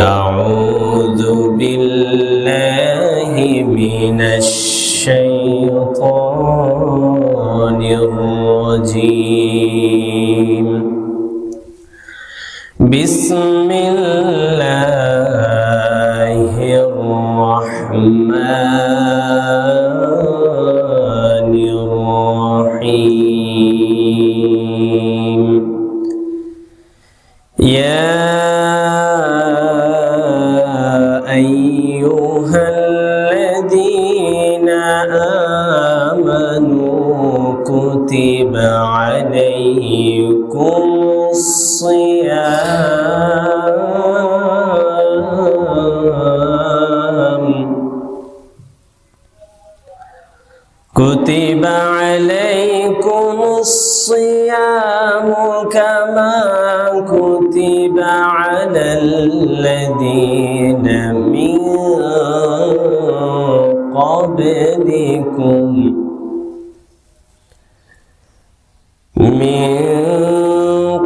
أعوذ بالله من الشيطان الرجيم. بسم الله الرحمن الرحيم. يا أيها الذين آمنوا كتب عليكم الصيام كتب عليكم الصيام كما كتب على الذين من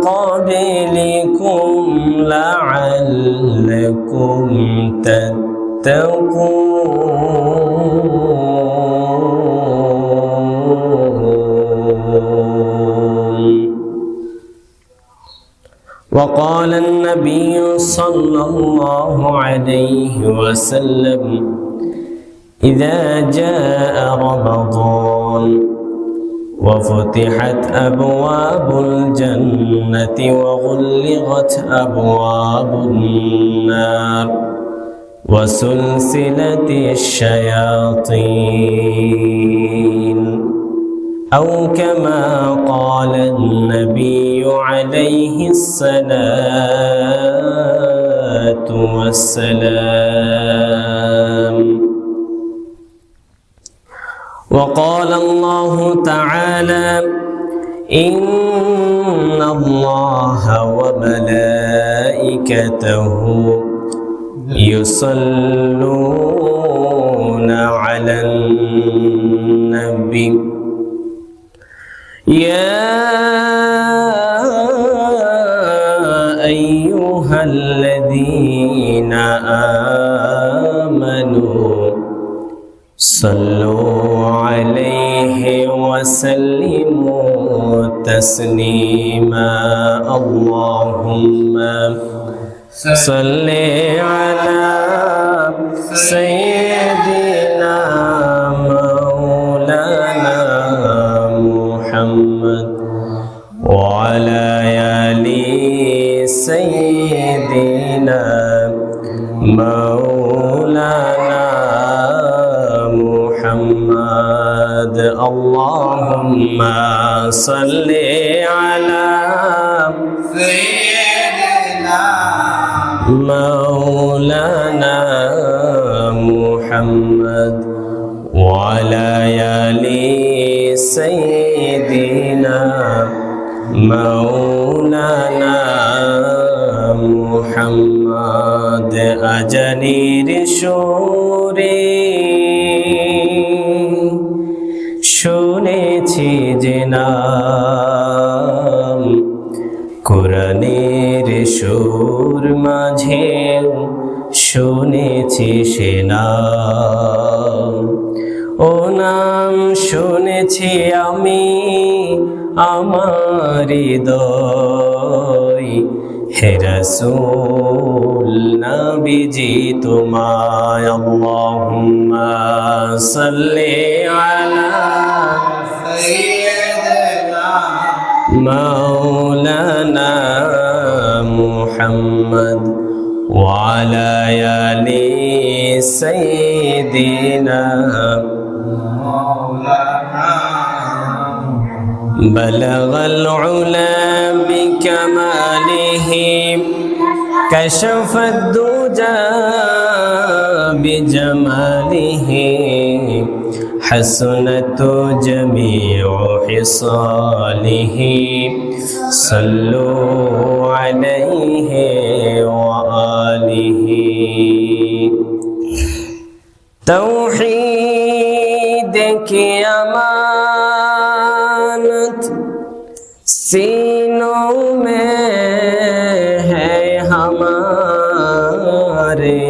قبلكم لعلكم تتقون. وقال النبي صلى الله عليه وسلم: إذا جاء رمضان وفتحت أبواب الجنة وغلقت أبواب النار وسلسلت الشياطين، أو كما قال النبي عليه الصلاة والسلام. وقال الله تعالى: إن الله وملائكته يصلون على النبي يا أيها الذين آمنوا صلوا عليه وسلموا تسليما. اللهم صل على سيدنا مولانا محمد وعلى آل سيدنا مولانا محمد. اللهم صل على سيدنا مولانا محمد وعلى آل سيدنا مولانا محمد। আজানের সুরে শুনেছি যে নাম, কোরআনের সুর মাঝে শুনেছি সে নাম। ও নাম শুনেছি আমি আমার হৃদয়, হে রাসূল নবীজি তোমায়। আল্লাহুম্মা সাল্লি আলা সাইয়্যিদিনা মাওলানা মুহাম্মদ ওয়া আলা আলি সাইয়্যিদিনা মাওলানা। বলগল উলা বিকামালিহি كشف الدجى بجماله، حسنت جميع خصاله، صلوا عليه وآله۔ توحید کی امانت سینوں میں ہے ہمارے، हमारे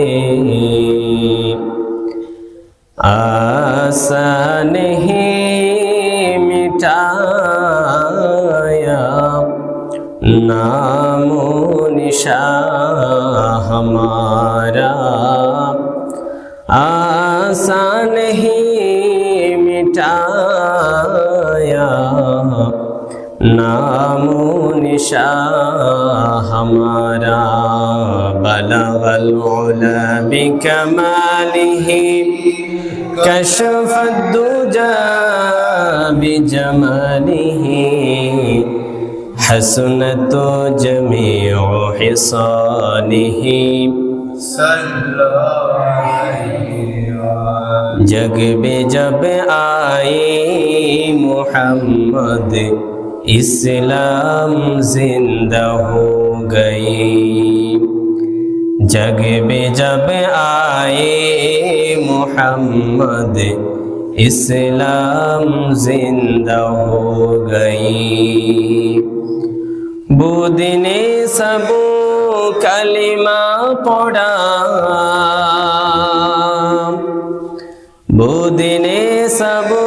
आशा नहीं मिटाया नामो निशान हमारा आशा नहीं मिटाया नामो निशान हमारा बलगल उला बिकमालिही कशफत दुजा बिजमालिही हसनत जमीउ हिसालिही जग में जब आए मोहम्मद इस्लाम जिंदा हो गई जग में जब आए मोहम्मद इस्लाम जिंदा हो गई बुदने सबो कलिमा पढ़ा बुदने सबो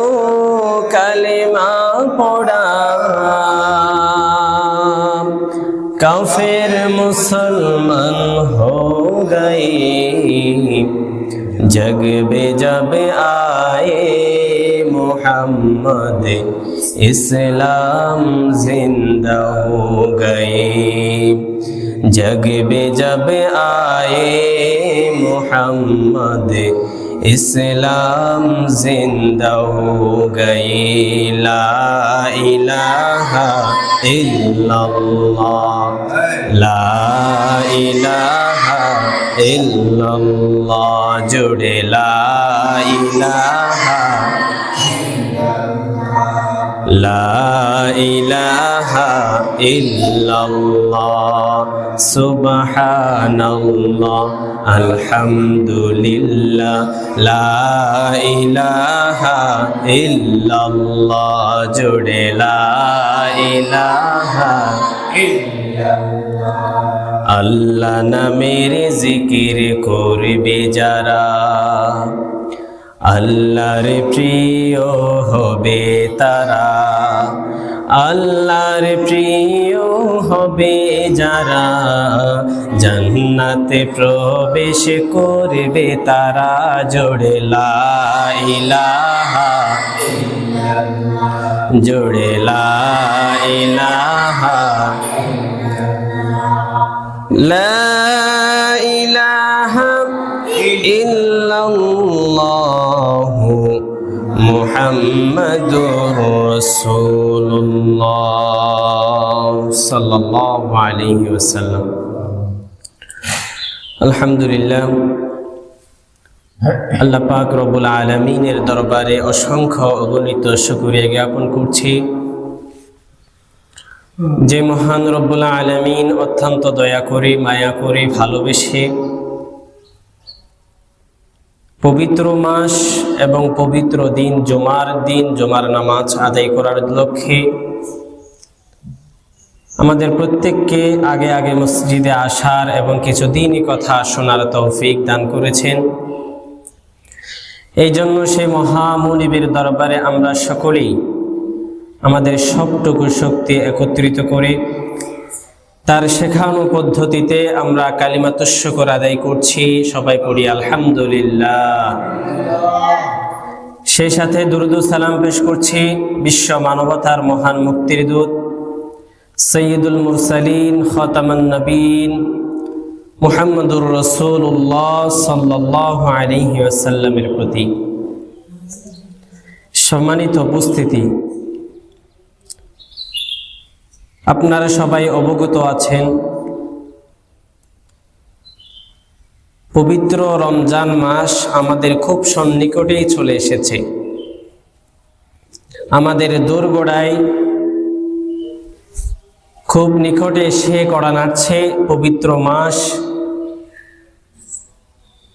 कलिमा पढ़ा काफिर मुसलमान हो गए जग में जब आए मोहम्मद इस्लाम जिंदा हो गए जग में जब आए मोहम्मद इस्लाम जिंदा हो गए ला इलाहा इल्लल्लाह ला इलाहा इल्लल्लाह जुड़े ला इलाहा इल्लल्लाह सुबहानल्लाह अल्हम्दुलिल्लाह ला इलाहा इल्लल्लाह जुड़े ला इलाहा इल्लल्लाह আল্লাহ নামের জিকির করবে যারা আল্লাহর প্রিয় হবে তারা আল্লাহর প্রিয় হবে যারা জান্নাতে প্রবেশ করবে তারা জোড়ে লা ইলাহা জোড়ে লা ইলাহা লা ইলাহা ইল্লাল্লাহু মুহাম্মাদুর রাসূলুল্লাহ সাল্লাল্লাহু আলাইহি ওয়াসাল্লাম। আলহামদুলিল্লাহ, আল্লাহ পাক রব্বুল আলামিনের দরবারে অসংখ্য অগণিত শুকরিয়া জ্ঞাপন করছি যে মহান রব্বুল আলামিন অত্যন্ত দয়া করে মায়া করে ভালোবেসে পবিত্র মাস এবং পবিত্র দিন জুমার নামাজ আদায় করার লক্ষ্যে আমাদের প্রত্যেককে আগে আগে মসজিদে আসার এবং কিছু দিনই কথা শোনার তৌফিক দান করেছেন। এই জন্য সেই মহামুনিবের দরবারে আমরা সকলেই আমাদের সবটুকু শক্তি একত্রিত করে তার শেখানো পদ্ধতিতে আমরা কালিমাতুশ শুকর আদায় করছি। সবাই পড়ি আলহামদুলিল্লাহ। সেই সাথে দুরুদ ও সালাম পেশ করছি বিশ্ব মানবতার মহান মুক্তির দূত সৈয়দুল মুরসালিন খাতামান নবীন মুহাম্মদুর রাসূলুল্লাহ সাল্লাল্লাহু আলাইহি ওয়াসাল্লামের প্রতি। সম্মানিত উপস্থিতি, আপনারা সবাই অবগত আছেন পবিত্র রমজান মাস আমাদের খুব সন্নিকটেই চলে এসেছে। আমাদের দোরগোড়ায় খুব নিকটে এসে কড়া নাড়ছে পবিত্র মাস,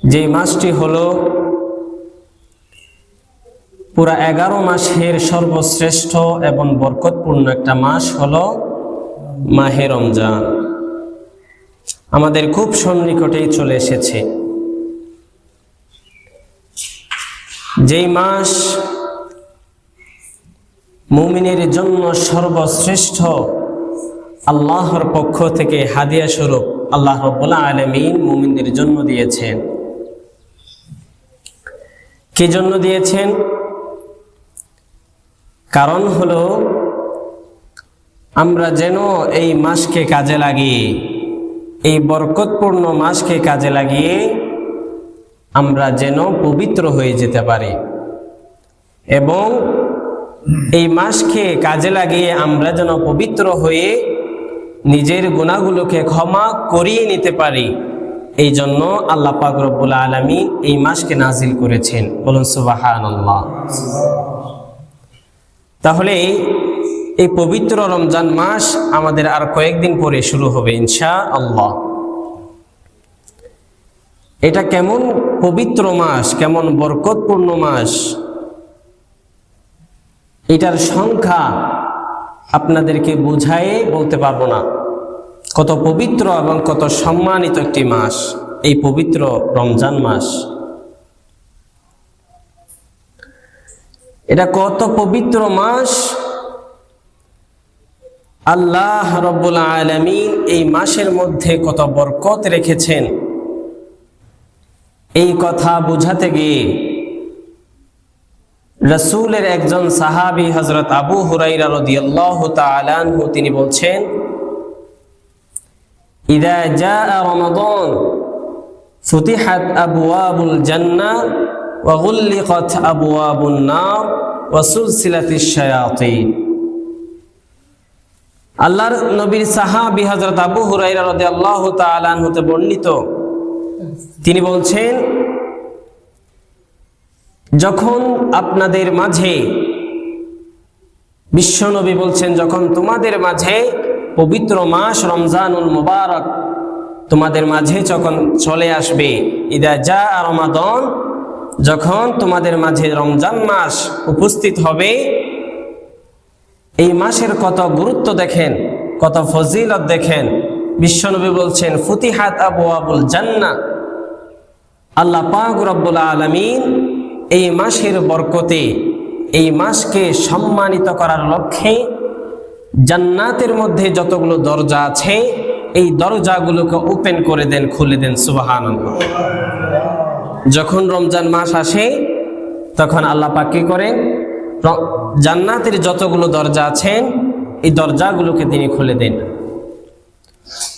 যে মাসটি হলো পুরা 11 মাসের সর্বশ্রেষ্ঠ এবং বরকতপূর্ণ একটা মাস হলো মাহে রমজান। আমাদের খুব সন্নিকটেই চলে এসেছে। যেই মাস মুমিনের জন্য সর্বশ্রেষ্ঠ আল্লাহর পক্ষ থেকে হাদিয়া স্বরূপ আল্লাহ রাব্বুল আলামিন মুমিনদের জন্য দিয়েছেন। কি জন্য দিয়েছেন? কারণ হলো আমরা যেন এই মাসকে কাজে লাগিয়ে, এই বরকতপূর্ণ মাসকে কাজে লাগিয়ে আমরা যেন পবিত্র হয়ে যেতে পারি, এবং এই মাসকে কাজে লাগিয়ে আমরা যেন পবিত্র হয়ে নিজের গুনাহগুলোকে ক্ষমা করিয়ে নিতে পারি। এই জন্য আল্লাহ পাক রব্বুল আলামিন এই মাসকে নাজিল করেছেন। বলুন সুবহানাল্লাহ। তাহলে এই পবিত্র রমজান মাস আমাদের আর কয়েকদিন পরে শুরু হবে ইনশাআল্লাহ। এটা কেমন পবিত্র মাস, কেমন বরকতপূর্ণ মাস, এটার সংখ্যা আপনাদেরকে বুঝায়ে বলতে পারবো না। কত পবিত্র এবং কত সম্মানিত একটি মাস এই পবিত্র রমজান মাস। এটা কত পবিত্র মাস, আল্লাহ রাব্বুল আলামিন এই মাসের মধ্যে কত বরকত রেখেছেন, এই কথা বুঝাতে গিয়ে রাসূলের একজন সাহাবী হযরত আবু হুরায়রা রাদিয়াল্লাহু তাআলা আনহু তিনি বলছেন, ইযা জাআ রমাদান ফুতিহাত আবওয়াবুল জান্নাহ ওয়া গুল্লিকাত আবওয়াবুন নার ওয়া সুলসিলাতিশ শায়াতিন। আল্লাহর নবীর সাহাবী হযরত আবু হুরায়রা রাদিয়াল্লাহু তাআলা আনহু হতে বর্ণিত, তিনি বলছেন, যখন আপনাদের মাঝে, বিশ্বনবী বলছেন, যখন তোমাদের মাঝে পবিত্র মাস রমজানুল মুবারক তোমাদের মাঝে যখন চলে আসবে, ইদা জাআ রমাদান, যখন তোমাদের মাঝে রমজান মাস উপস্থিত হবে, এই মাসের কত গুরুত্ব দেখেন, কত ফজিলত দেখেন। বিশ্বনবী বলছেন, ফুতিহাত আবওয়াবুল জান্নাহ, আল্লাহ পাক রব্বুল আলামিন এই মাসের বরকতে, এই মাসকে সম্মানিত করার লক্ষ্যে জান্নাতের মধ্যে যতগুলো দরজা আছে এই দরজাগুলোকে ওপেন করে দেন, খুলে দেন। সুবহানাল্লাহ। যখন রমজান মাস আসে তখন আল্লাহ পাক কি করেন? জান্নাতের যতগুলো দরজা আছেন এই দরজাগুলোকে তিনি খুলে দেন।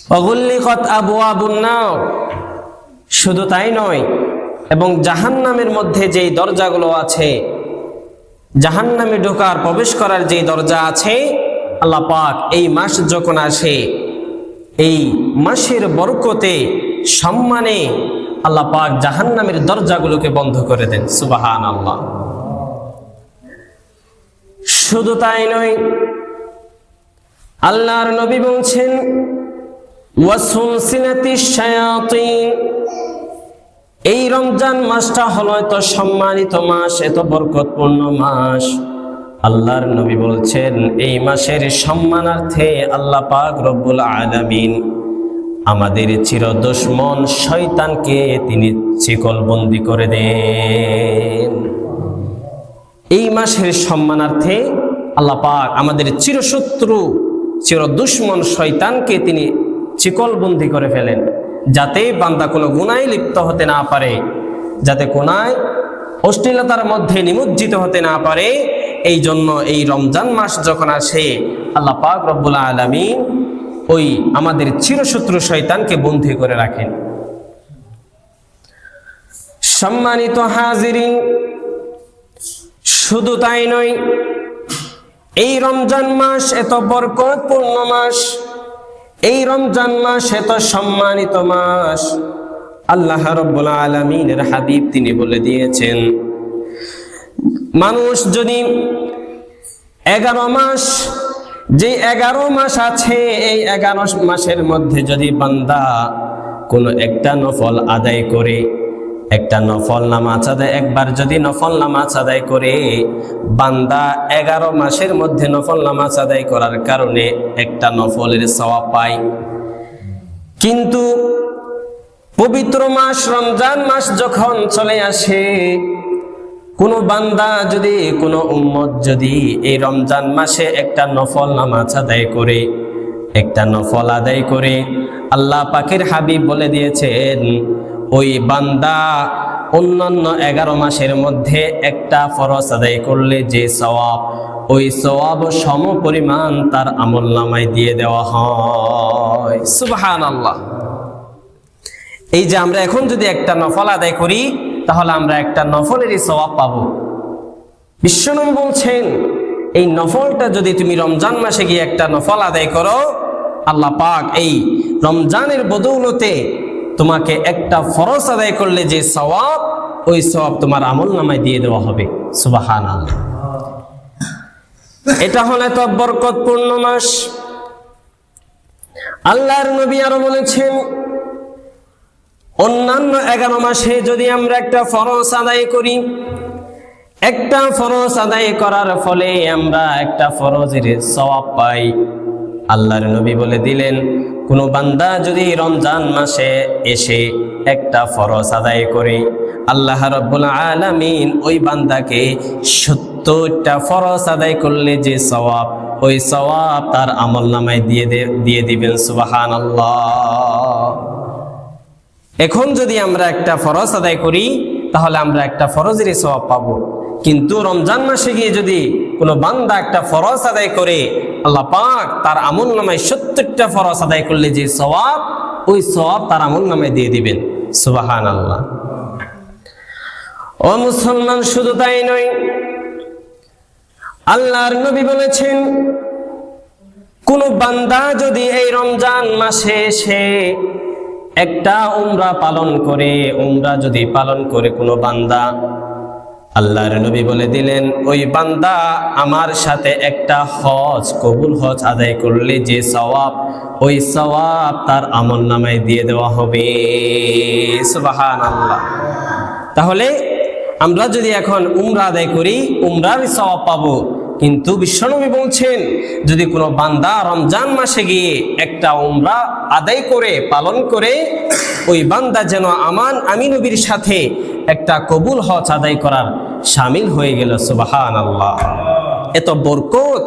ওয়াগুল্লিকাত আবওয়াবুন নার, শুধু তাই নয়, এবং জাহান্নামের মধ্যে যেই দরজাগুলো আছে, জাহান্নামে ঢোকার, প্রবেশ করার যেই দরজা আছে, আল্লাহ পাক এই মাস যখন আসে এই মাসের বরকতে, সম্মানে আল্লাহ পাক জাহান্নামের দরজাগুলোকে বন্ধ করে দেন। সুবহানাল্লাহ। শুধু তাই নয়, আল্লাহর নবী বলছেন, ওয়াসুলসিলাতিশ শায়াতিন, এই রমজান মাসটা হলো এত সম্মানিত মাস, এত বরকতপূর্ণ মাস। আল্লাহর নবী বলছেন, এই মাসের সম্মানার্থে আল্লাহ পাক রব্বুল আলামিন আমাদের চির দুশমন শয়তানকে তিনি শিকলবন্দি করে দেন। এই মাসের সম্মানার্থে আল্লাহ পাক আমাদের চিরশত্রু, চির দুশমন শয়তানকে তিনি শিকলবন্দি করে ফেলেন, যাতে বান্দা কোনো গুনাহে লিপ্ত হতে না পারে, যাতে গুনায় অশ্লীলতার মধ্যে নিমজ্জিত হতে না পারে। এই জন্য এই রমজান মাস যখন আসে আল্লাহ পাক রব্বুল আলামিন ওই আমাদের চিরশত্রু শয়তানকে বন্দী করে রাখেন। সম্মানিত হাজিরিন, শুধু তাই নয়, এই রমজান মাস এত বরকতপূর্ণ মাস, এই রমজান মাস এত সম্মানিত মাস। আল্লাহ রাব্বুল আলামিনের হাবিব তিনি বলে দিয়েছেন, মানুষ যদি 11 মাস, যে 11 মাস আছে, এই 11 মাসের মধ্যে যদি বান্দা কোনো একটা নফল আদায় করে, একটা নফল নামাজ আদায়, একবার যদি নফল নামাজ আদায় করে, বান্দা 11 মাসের মধ্যে নফল নামাজ আদায় করার কারণে একটা নফলের সওয়াব পায়। কিন্তু পবিত্র মাস রমজান মাস যখন চলে আসে, কোনো বান্দা যদি, কোনো উম্মত যদি এই রমজান মাসে একটা নফল নামাজ আদায় করে, একটা নফল আদায় করে, আল্লাহ পাকের হাবিব বলে দিয়েছেন ওই বান্দা অন্যান্য 11 মাসের মধ্যে একটা ফরজ আদায় করলে যে সওয়াব, ওই সওয়াব সম পরিমাণ তার আমলনামায় দিয়ে দেওয়া হয়। সুবহানাল্লাহ। এই যে আমরা এখন যদি একটা নফল আদায় করি, তাহলে আমরা একটা নফলেরই সওয়াব পাবো। বিশ্বনবী বলছেন এই নফলটা যদি তুমি রমজান মাসে গিয়ে একটা নফল আদায় করো, আল্লাহ পাক এই রমজানের বদৌলতে তোমাকে একটা ফরজ আদায় করলে যে সওয়াব, ওই সওয়াব তোমার আমলনামায় দিয়ে দেওয়া হবে। সুবহানাল্লাহ। এটা হলো এত বরকতপূর্ণ মাস। আল্লাহর নবী আরো বলেছেন, অন্যান্য 11 মাসে যদি আমরা একটা ফরজ আদায় করি, একটা ফরজ আদায় করার ফলে আমরা একটা ফরজের সওয়াব পাই। আল্লাহর নবী বলে দিলেন, কোনো বান্দা যদি রমজান মাসে এসে একটা ফরজ আদায় করে, আল্লাহ রাব্বুল আলামিন ওই বান্দাকে 70টা ফরজ আদায় করলে যে সওয়াব, ওই সওয়াব তার আমলনামায় দিয়ে দিবেন। সুবহানাল্লাহ। এখন যদি আমরা একটা ফরজ আদায় করি, তাহলে আমরা একটা ফরজেরই সওয়াব পাবো। কিন্তু রমজান মাসে গিয়ে যদি কোনো বান্দা একটা ফরজ আদায় করে, আল্লাহ পাক তার আমলনামায় 70টা ফরজ আদায় করলে যে সওয়াব, ওই সওয়াব তার আমলনামায় দিয়ে দিবেন। সুবহানাল্লাহ। ও মুসলমান, শুধু তাই নয়, আল্লাহর নবী বলেছেন কোন বান্দা যদি এই রমজান মাসে এসে একটা উমরা পালন করে, উমরা যদি পালন করে কোনো বান্দা, আল্লাহর নবী বলে দিলেন ওই বান্দা আমার সাথে একটা হজ, কবুল হজ আদায় করলে যে সওয়াব, ওই সওয়াব তার আমলনামায় দিয়ে দেওয়া হবে। সুবহানাল্লাহ। তাহলে আমরা যদি এখন উমরা আদায় করি, উমরার সওয়াব পাবো। কিন্তু বিশ্বনবী বলছেন যদি কোনো বান্দা রমজান মাসে গিয়ে একটা উমরা আদায় করে, পালন করে, ওই বান্দা যেন আমি নবীর সাথে একটা কবুল হজ আদায় করার শামিল হয়ে গেল। সুবহানাল্লাহ। এত বরকত,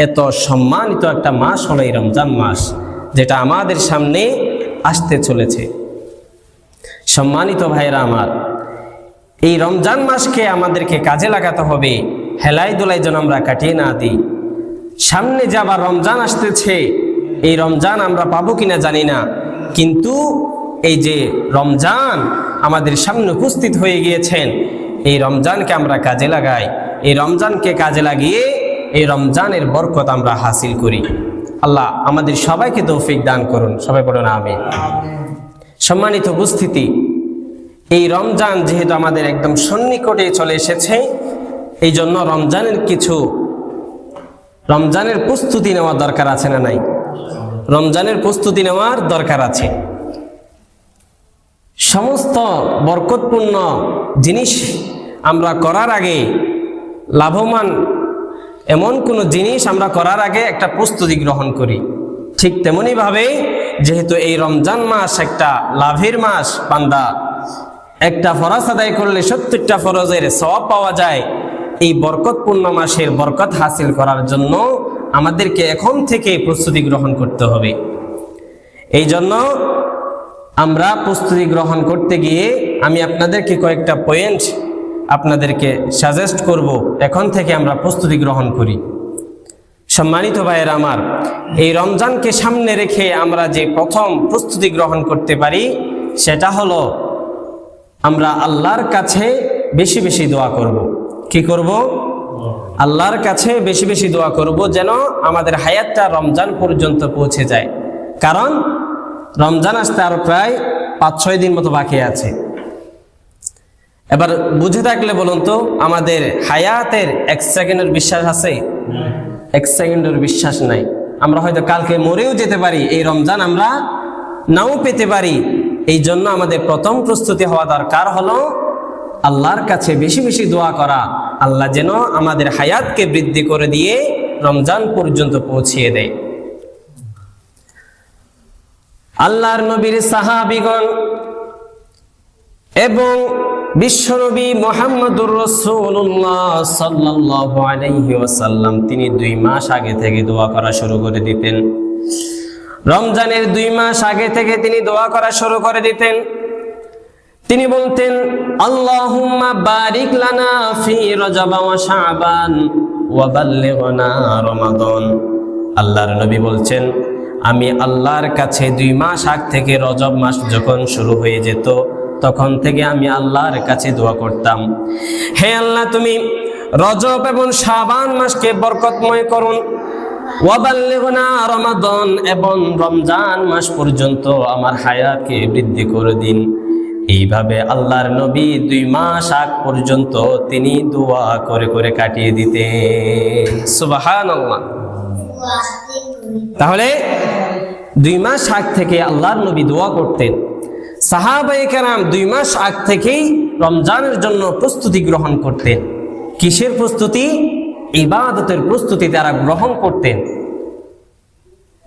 এত সম্মানিত একটা মাস হলো এই রমজান মাস, যেটা আমাদের সামনে আসতে চলেছে। সম্মানিত ভাইরা আমার, এই রমজান মাসকে আমাদেরকে কাজে লাগাতে হবে, হেলাই দোলাই যেন আমরা কাটিয়ে না দিই। সামনে যে আবার রমজান আসতেছে, এই রমজান আমরা পাবো কিনা জানি না, কিন্তু এই যে রমজান আমাদের সামনে উপস্থিত হয়ে গিয়েছেন, এই রমজানকে আমরা কাজে লাগাই। এই রমজানকে কাজে লাগিয়ে এই রমজানের বরকত আমরা হাসিল করি। আল্লাহ আমাদের সবাইকে তৌফিক দান করুন। সবাই পড়ুন আমিন। সম্মানিত উপস্থিতি, এই রমজান যেহেতু আমাদের একদম সন্নিকটে চলে এসেছে, এই জন্য রমজানের প্রস্তুতি নেওয়ার দরকার আছে না নাই? রমজানের প্রস্তুতি নেওয়ার দরকার আছে। সমস্ত বরকতপূর্ণ জিনিস আমরা করার আগে, লাভবান এমন কোনো জিনিস আমরা করার আগে একটা প্রস্তুতি গ্রহণ করি। ঠিক তেমনি ভাবে যেহেতু এই রমজান মাস একটা লাভের মাস, বান্দা একটা ফরজ আদায় করলে 70টা ফরজের সওয়াব পাওয়া যায়। এই বরকতপূর্ণ মাসের বরকত হাসিল করার জন্য আমাদেরকে এখন থেকে প্রস্তুতি গ্রহণ করতে হবে। এই জন্য আমরা প্রস্তুতি গ্রহণ করতে গিয়ে আমি আপনাদেরকে কয়েকটা পয়েন্ট আপনাদেরকে সাজেস্ট করব, এখন থেকে আমরা প্রস্তুতি গ্রহণ করি। সম্মানিত ভাইয়েরা আমার, এই রমজানকে সামনে রেখে আমরা যে প্রথম প্রস্তুতি গ্রহণ করতে পারি, সেটা হলো আমরা আল্লাহর কাছে বেশি বেশি দোয়া করব। কি করব? আল্লাহর কাছে বেশি বেশি দোয়া করব, যেন আমাদের হায়াতটা রমজান পর্যন্ত পৌঁছে যায়। কারণ রমজান আসতে আরো প্রায় 5-6 দিন মতো বাকি আছে। এবার বুঝে থাকলে বলুন তো, আমাদের হায়াতের 1 সেকেন্ডের বিশ্বাস আছে? 1 সেকেন্ডের বিশ্বাস নাই। আমরা হয়তো কালকে মরেও যেতে পারি, এই রমজান আমরা নাও পেতে পারি। এই জন্য আমাদের প্রথম প্রস্তুতি হওয়া দরকার হলো আল্লাহর কাছে বেশি বেশি দোয়া করা, আল্লাহ যেন আমাদের হায়াতকে বৃদ্ধি করে দিয়ে রমজান পর্যন্ত পৌঁছিয়ে দেয়। আল্লাহর নবীর সাহাবীগণ এবং বিশ্বনবী মুহাম্মদুর রাসূলুল্লাহ সাল্লাল্লাহু আলাইহি ওয়াসাল্লাম তিনি 2 মাস আগে থেকে দোয়া করা শুরু করে দিতেন। রমজানের 2 মাস আগে থেকে তিনি দোয়া করা শুরু করে দিতেন। তিনি বলতেন, আল্লাহুম্মা বারিক লানা ফি রজব ওয়া শাবান ওয়া বাল্লিগনা রমাদান। আল্লাহর নবী বলছেন, আমি আল্লাহর কাছে 2 মাস আগ থেকে রজব মাস যখন শুরু হয়ে যেত তখন থেকে আমি আল্লাহর কাছে দোয়া করতাম, হে আল্লাহ তুমি রজব এবং শাবান মাসকে বরকতময় করুন, ওয়া বাল্লিগনা রমাদান এবং রমজান মাস পর্যন্ত আমার হায়াতকে বৃদ্ধি করে দিন। এইভাবে আল্লাহর নবী 2 মাস আগ পর্যন্ত তিনি দোয়া করে করে কাটিয়ে দিতেন। সুবহানাল্লাহ। তাহলে 2 মাস আগ থেকে আল্লাহর নবী দোয়া করতেন। সাহাবায়ে কেরাম 2 মাস আগ থেকেই রমজানের জন্য প্রস্তুতি গ্রহণ করতেন। কিসের প্রস্তুতি? ইবাদতের প্রস্তুতি তারা গ্রহণ করতেন।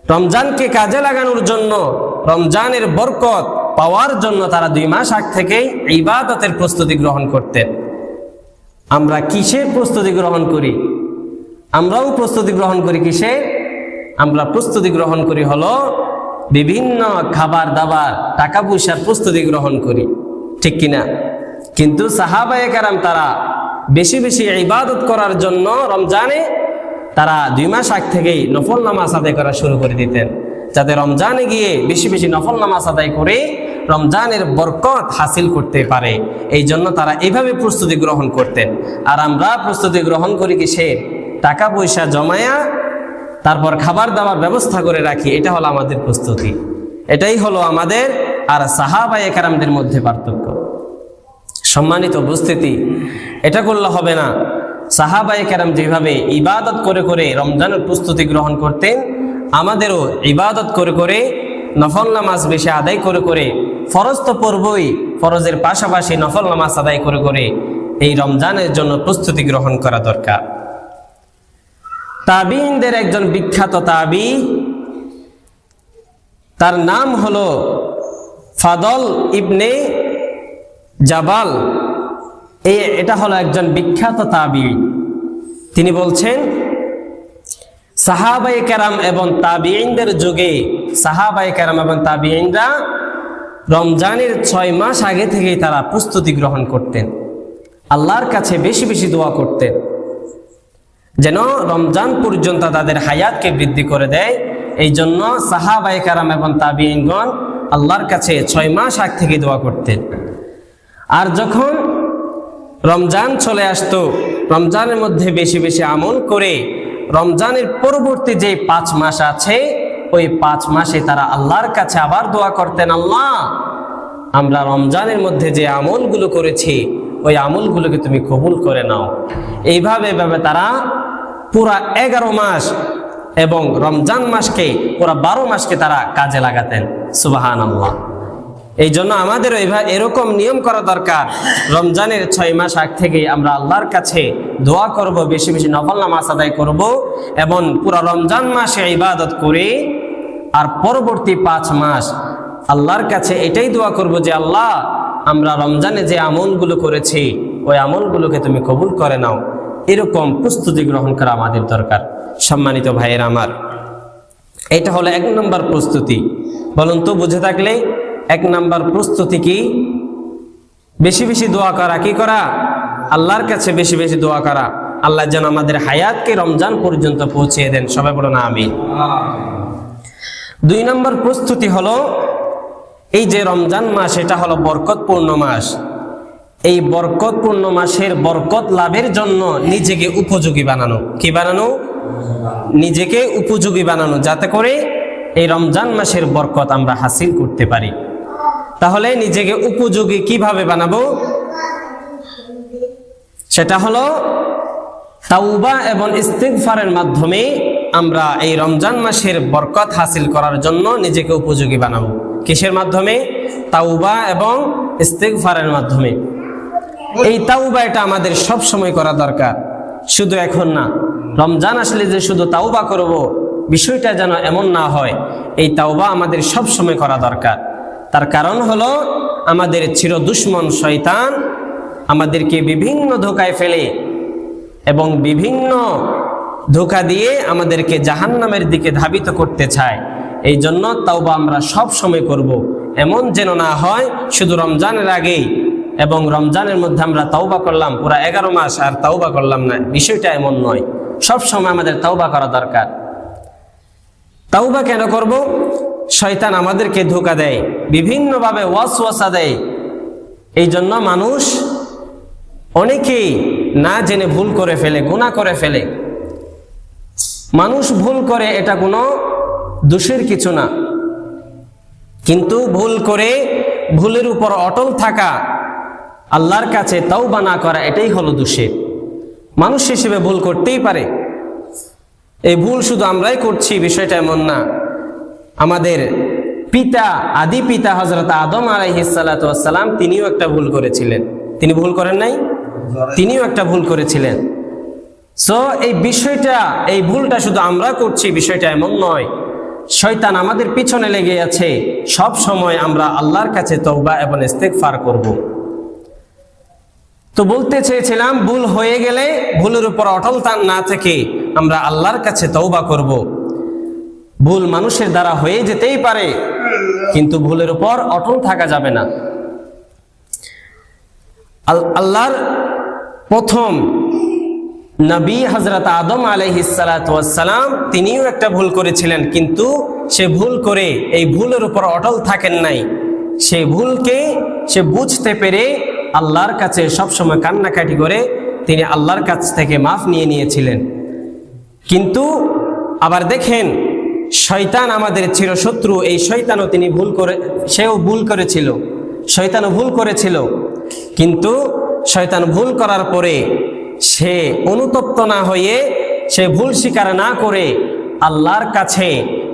রমজানকে কাজে লাগানোর জন্য, রমজানের বরকত পাওয়ার জন্য তারা 2 মাস আগ থেকেই ইবাদতের প্রস্তুতি গ্রহণ করতেন। আমরা কিসের প্রস্তুতি গ্রহণ করি? আমরাও প্রস্তুতি গ্রহণ করি কিসে? আমরা প্রস্তুতি গ্রহণ করি হলো বিভিন্ন খাবার দাবার, টাকা পয়সার প্রস্তুতি গ্রহণ করি, ঠিক কিনা? কিন্তু সাহাবায়ে কেরাম তারা বেশি বেশি ইবাদত করার জন্য রমজানে তারা 2 মাস আগ থেকেই নফল নামাজ আদায় করা শুরু করে দিতেন, যাতে রমজানে গিয়ে বেশি বেশি নফল নামাজ আদায় করে রমজানের বরকত হাসিল করতে পারে। এই জন্য তারা এইভাবে প্রস্তুতি গ্রহণ করতেন। আর আমরা প্রস্তুতি গ্রহণ করি কিসে? টাকা পয়সা জমায়া তারপর খাবার দাবার ব্যবস্থা করে রাখি, এটা হলো আমাদের প্রস্তুতি। এটাই হলো আমাদের আর সাহাবায়ে কেরামদের মধ্যে পার্থক্য। সম্মানিত উপস্থিতি, এটা করলে হবে না। সাহাবায়ে কেরাম যেভাবে ইবাদত করে করে রমজানের প্রস্তুতি গ্রহণ করতেন, আমাদেরও ইবাদত করে করে নফল নামাজ বেশি আদায় করে করে, ফরজ তো পড়বই, ফরজের পাশাপাশি নফল নামাজ আদায় করে করে এই রমজানের জন্য প্রস্তুতি গ্রহণ করা দরকার। তাবিঈনদের একজন বিখ্যাত তাবি, তার নাম হলো ফাদল ইবনে জাবাল। এটা হলো একজন বিখ্যাত তাবি। তিনি বলছেন, সাহাবায়ে কেরাম এবং তাবিঈনদের যুগে সাহাবায়ে কেরাম এবং তাবিঈনরা রমজানের 6 মাস আগে থেকেই তারা প্রস্তুতি গ্রহণ করতেন, আল্লাহর কাছে বেশি বেশি দোয়া করতেন যেন রমজান পর্যন্ত তাদের হায়াতকে বৃদ্ধি করে দেয়। এই জন্য সাহাবায়ে কেরাম এবং তাবিঈনগণ আল্লাহর কাছে 6 মাস আগ থেকে দোয়া করতেন। আর যখন রমজান চলে আসতো, রমজানের মধ্যে বেশি বেশি আমল করে রমজানের পরবর্তী যে 5 মাস আছে, ওই 5 মাসে তারা আল্লাহর কাছে আবার দোয়া করতেন, আল্লাহ আমরা রমজানের মধ্যে যে আমলগুলো করেছি ওই আমলগুলোকে তুমি কবুল করে নাও। এইভাবে তারা পুরা 11 মাস এবং রমজান মাসকে পুরা 12 মাসকে তারা কাজে লাগাতেন। সুবহানাল্লাহ। এই জন্য আমাদেরও এরকম নিয়ম করা দরকার। রমজানের 6 মাস আগ থেকে আমরা আল্লাহর কাছে দোয়া করব, বেশি বেশি নফল নামাজ আদায় করব এবং পুরা রমজান মাসে ইবাদত করে আর পরবর্তী 5 মাস আল্লাহর কাছে এটাই দোয়া করব যে আল্লাহ আমরা রমজানে যে আমলগুলো করেছি ওই আমলগুলোকে তুমি কবুল করে নাও। এরকম প্রস্তুতি গ্রহণ করা আমাদের দরকার। সম্মানিত ভাইয়েরা আমার, এটা হলো 1 নম্বর প্রস্তুতি। বলুন তো, বুঝে থাকলে 1 নম্বর প্রস্তুতি কি? বেশি বেশি দোয়া করা। কি করা? আল্লাহর কাছে বেশি বেশি দোয়া করা, আল্লাহ যেন আমাদের হায়াতকে রমজান পর্যন্ত পৌঁছে দেন। সবাই বলুন আমিন। 2 নম্বর প্রস্তুতি হলো, এই যে রমজান মাস, এটা হলো বরকতপূর্ণ মাস। এই বরকতপূর্ণ মাসের বরকত লাভের জন্য নিজেকে উপযোগী বানানো। কি বানানো? নিজেকে উপযোগী বানানো, যাতে করে এই রমজান মাসের বরকত আমরা হাসিল করতে পারি। তাহলে নিজেকে উপযোগী কিভাবে বানাবো? সেটা হলো তাওবা এবং ইস্তিগফারের মাধ্যমে আমরা এই রমজান মাসের বরকত হাসিল করার জন্য নিজেকে উপযোগী বানাবো। কিসের মাধ্যমে? তাওবা এবং ইস্তিগফারের মাধ্যমে। এই তাওবা এটা আমাদের সব সময় করা দরকার, শুধু এখন না। রমজান আসলে যে শুধু তাওবা করব বিষয়টা যেন এমন না হয়। এই তাওবা আমাদের সব সময় করা দরকার। তার কারণ হলো আমাদের চির দুশমন শয়তান আমাদেরকে বিভিন্ন ধোঁকায় ফেলে এবং বিভিন্ন ধোঁকা দিয়ে আমাদেরকে জাহান্নামের দিকে ধাবিত করতে চায়। এই জন্য তাওবা আমরা সব সময় করব। এমন যেন না হয় শুধু রমজানের আগেই এবং রমজানের মধ্যে আমরা তাওবা করলাম পুরা 11 মাস আর তাওবা করলাম না, বিষয়টা এমন নয়। সব সময় আমাদের তাওবা করা দরকার। তাওবা কেন করব? শয়তান আমাদেরকে ধোঁকা দেয়, বিভিন্নভাবে ওয়াসওয়াসা দেয়। এই জন্য মানুষ অনেকেই না জেনে ভুল করে ফেলে, গুনাহ করে ফেলে। মানুষ ভুল করে, এটা কোনো দোষের কিছু না, কিন্তু ভুল করে ভুলের উপর অটল থাকা, আল্লাহর কাছে তাওবা না করা, এটাই হলো দোষের। মানুষ হিসেবে ভুল করতেই পারে। এই ভুল শুধু আমরাই করছি বিষয়টা এমন না। আমাদের পিতা, আদি পিতা হযরত আদম আলাইহিস সালাতু ওয়াস সালাম, তিনিও একটা ভুল করেছিলেন। তিনি ভুল করেন নাই? তিনিও একটা ভুল করেছিলেন। সো এই বিষয়টা, এই ভুলটা শুধু আমরা করছি বিষয়টা এমন নয়। শয়তান আমাদের পিছনে লেগে আছে। সব সময় আমরা আল্লাহর কাছে তওবা এবং ইস্তেগফার করব। তো বলতে চেয়েছিলাম, ভুল হয়ে গেলে ভুলের উপর অটল না থেকে আমরা আল্লাহর কাছে তওবা করব। ভুল মানুষের দ্বারা হয়ে যেতেই পারে, কিন্তু ভুলের উপর অটল থাকা যাবে না। আল্লাহর প্রথম নবী হযরত আদম আলাইহিস সালাতু ওয়াস সালাম, তিনিও একটা ভুল করেছিলেন, কিন্তু সে ভুল করে এই ভুলের উপর অটল থাকেন নাই। সেই ভুলকে সে বুঝতে পেরে আল্লাহর কাছে সবসময় কান্নাকাটি করে তিনি আল্লাহর কাছ থেকে মাফ নিয়ে নিয়েছিলেন। কিন্তু আবার দেখেন, শয়তান আমাদের চিরশত্রু। এই শয়তানও সেও ভুল করেছিল, শয়তানও ভুল করেছিল। কিন্তু শয়তান ভুল করার পরে সে অনুতপ্ত না হয়ে, সে ভুল স্বীকার না করে, আল্লাহর কাছে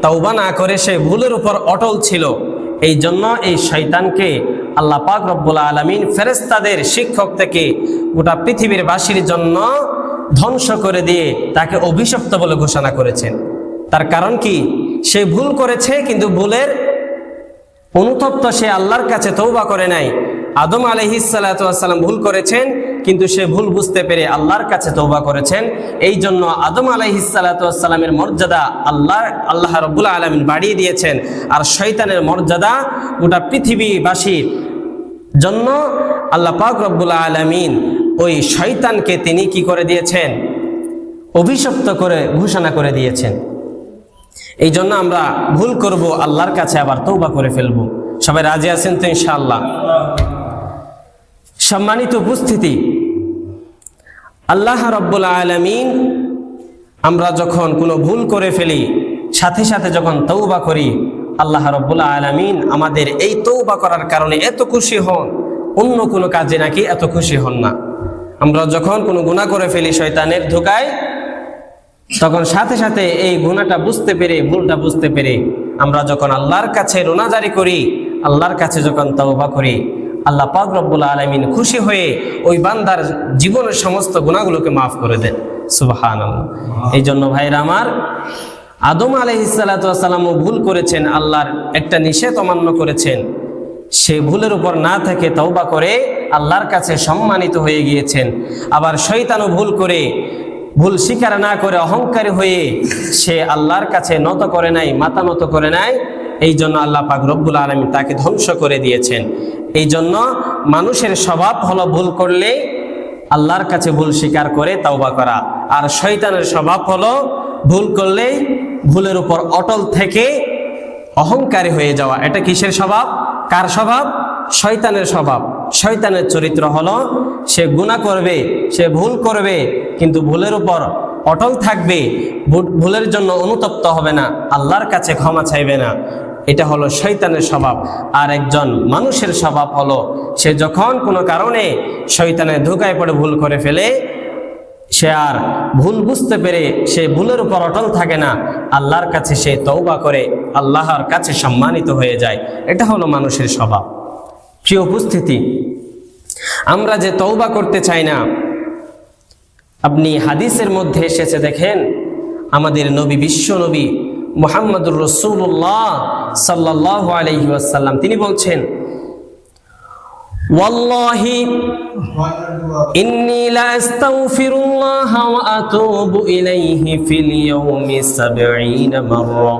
তওবা না করে সে ভুলের উপর অটল ছিল। এই জন্য এই শয়তানকে আল্লাহ পাক রব্বুল আলামিন ফেরেশতাদের শিক্ষক থেকে গোটা পৃথিবীর বাসীর জন্য ধ্বংস করে দিয়ে তাকে অভিশপ্ত বলে ঘোষণা করেছেন। তার কারণ কি? সে ভুল করেছে, কিন্তু ভুলের অনুতপ্ত সে আল্লাহর কাছে তওবা করে নাই। আদম আলাইহিস সালাতু ওয়াস সালাম ভুল করেছেন, কিন্তু সে ভুল বুঝতে পেরে আল্লাহর কাছে তওবা করেছেন। এই জন্য আদম আলাইহিস সালাতু ওয়াস সালামের মর্যাদা আল্লাহ রাব্বুল আলামিন বাড়িয়ে দিয়েছেন। আর শয়তানের মর্যাদা গোটা পৃথিবীবাসীর জন্য আল্লাহ পাক রব্বুল আলামিন ওই শয়তানকে তিনি কি করে দিয়েছেন? অভিশপ্ত করে ঘোষণা করে দিয়েছেন। এই জন্য আমরা ভুল করব, আল্লাহর কাছে আবার তওবা করে ফেলবো। সবাই রাজি আছেন তো ইনশাআল্লাহ? সম্মানিত উপস্থিতি, আল্লাহ রাব্বুল আলামিন আমরা যখন কোনো ভুল করে ফেলি, সাথে সাথে যখন তওবা করি, আল্লাহ রাব্বুল আলামিন আমাদের এই তওবা করার কারণে এত খুশি হন, অন্য কোনো কাজে নাকি এত খুশি হন না। আমরা যখন কোনো গুনাহ করে ফেলি শয়তানের ধোঁকায়, তখন সাথে সাথে এই গুনাহটা বুঝতে পেরে, ভুলটা বুঝতে পেরে আমরা যখন আল্লাহর কাছে রোনাজারি করি, আল্লাহর কাছে যখন তওবা করি, আল্লাহ পাক রব্বুল আলামিন খুশি হয়ে ওই বান্দার জীবনের সমস্ত গুনাহগুলোকে মাফ করে দেন। সুবহানাল্লাহ। এই জন্য ভাইরা আমার, আদম আলাইহিস সালাতু ওয়াস সালামও ভুল করেছেন, আল্লাহর একটা নিষেধ অমান্য করেছেন। সে ভুলের উপর না থেকে তওবা করে আল্লাহর কাছে সম্মানিত হয়ে গিয়েছেন। আবার শয়তানও ভুল করে, ভুল স্বীকার না করে অহংকারী হয়ে সে আল্লাহর কাছে নত করে নাই, মাথা নত করে নাই। এই জন্য আল্লাহ পাক রব্বুল আলামিন তাকে ধ্বংস করে দিয়েছেন। এই জন্য মানুষের স্বভাব হলো ভুল করলে আল্লাহর কাছে ভুল স্বীকার করে তওবা করা, আর শয়তানের স্বভাব হলো ভুল করলে ভুলের উপর অটল থেকে অহংকারী হয়ে যাওয়া। এটা কিসের স্বভাব? কার স্বভাব? শয়তানের স্বভাব। শয়তানের চরিত্র হলো সে গুনাহ করবে, সে ভুল করবে, কিন্তু ভুলের উপর অটল থাকবে, ভুলের জন্য অনুতপ্ত হবে না, আল্লাহর কাছে ক্ষমা চাইবে না। এটা হলো শয়তানের স্বভাব। আর একজন মানুষের স্বভাব হলো সে যখন কোনো কারণে শয়তানের ধোঁকায় পড়ে ভুল করে ফেলে, সে আর ভুল বুঝতে পেরে সে ভুলের উপর অটল থাকে না, আল্লাহর কাছে সে তওবা করে আল্লাহর কাছে সম্মানিত হয়ে যায়। এটা হলো মানুষের স্বভাব। প্রিয় উপস্থিতি, আমরা যে তওবা করতে চাই না, আপনি হাদিসের মধ্যে এসেছে দেখেন, আমাদের নবী, বিশ্ব নবী মুহাম্মদুর রাসূলুল্লাহ সাল্লাল্লাহু আলাইহি ওয়াসাল্লাম তিনি বলছেন, ওয়াল্লাহি ইন্নী লা আস্তাগফিরুল্লাহ ওয়া আতুবু ইলাইহি ফিল ইয়াউমি 70 মাররা।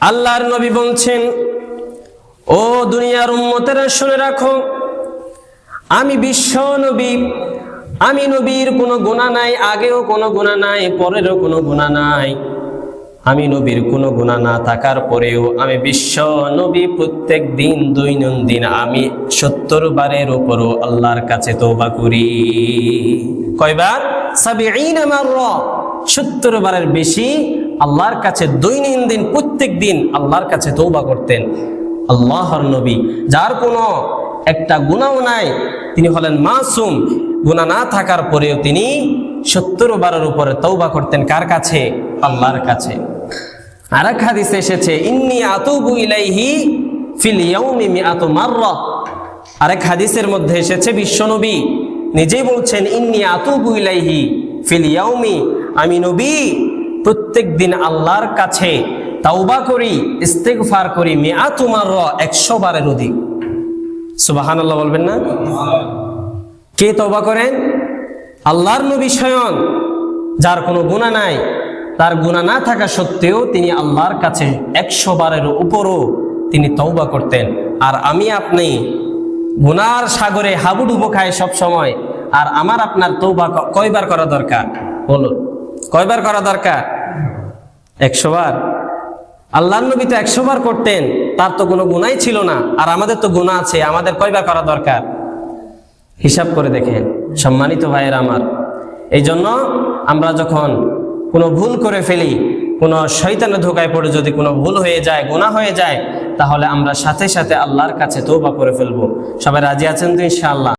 আল্লাহর নবী বলছেন, ও দুনিয়ার উম্মতেরা শুনে রাখো, আমি বিশ্ব নবী, আমি নবীর কোনো গুনাহ নাই, আগেও কোনো গুনাহ নাই, পরেরও কোনো গুনাহ নাই। আমি নবীর কোনো গুনাহ না থাকার পরেও আমি বিশ্ব নবী প্রত্যেক দিন দৈনন্দিন আমি 70 বারের উপরও আল্লাহর কাছে তওবা করি। কয়বার? 70 মাররা, 70 বারের বেশি আল্লাহর কাছে দৈনন্দিন প্রত্যেক দিন আল্লাহর কাছে তওবা করতেন আল্লাহর নবী, যার কোনো একটা গুনাহ নাই, তিনি হলেন মাসুম। গুনাহ না থাকার পরেও তিনি 70 বারের উপরে তওবা করতেন। কার কাছে? আল্লাহর কাছে। আরেক হাদিসে এসেছে, ইন্নী আতুবু ইলাইহি ফিল ইয়াউমি 100 মাররা। আরেক হাদিসের মধ্যে এসেছে বিশ্বনবী নিজেই বলছেন, ইন্নী আতুবু ইলাইহি ফিল ইয়াউমি, আমি নবী প্রত্যেক দিন আল্লাহর কাছে তাওবা করি, ইস্তিগফার করি 100 মাররা, 100 বারের অধিক। সুবহানাল্লাহ বলবেন না? কে তওবা করেন? আল্লাহর নবী স্বয়ং, যার কোনো গুনাহ নাই, তার গুনাহ না থাকা সত্ত্বেও তিনি আল্লাহর কাছে 100 বারের উপরও তিনি তওবা করতেন। আর আমি আপনি গুনার সাগরে হাবুডুবু খাই সব সময়। আর আমার আপনার তওবা কয়বার করা দরকার? বলুন, কয়বার করা দরকার? 100 বার। আল্লাহর নবী তো 100 বার করতেন, তার তো কোনো গুনাহই ছিল না। আর আমাদের তো গুনাহ আছে, আমাদের কয়বার করা দরকার? হিসাব করে দেখেন সম্মানিত ভাইয়েরা আমার। এই জন্য আমরা যখন কোনো ভুল করে ফেলি, কোনো শয়তানের ধোকায় পড়ে যদি কোনো ভুল হয়ে যায়, গুনাহ হয়ে যায়, তাহলে আমরা সাথে সাথে আল্লাহর কাছে তওবা করে ফেলবো। সবাই রাজি আছেন তো ইনশাআল্লাহ?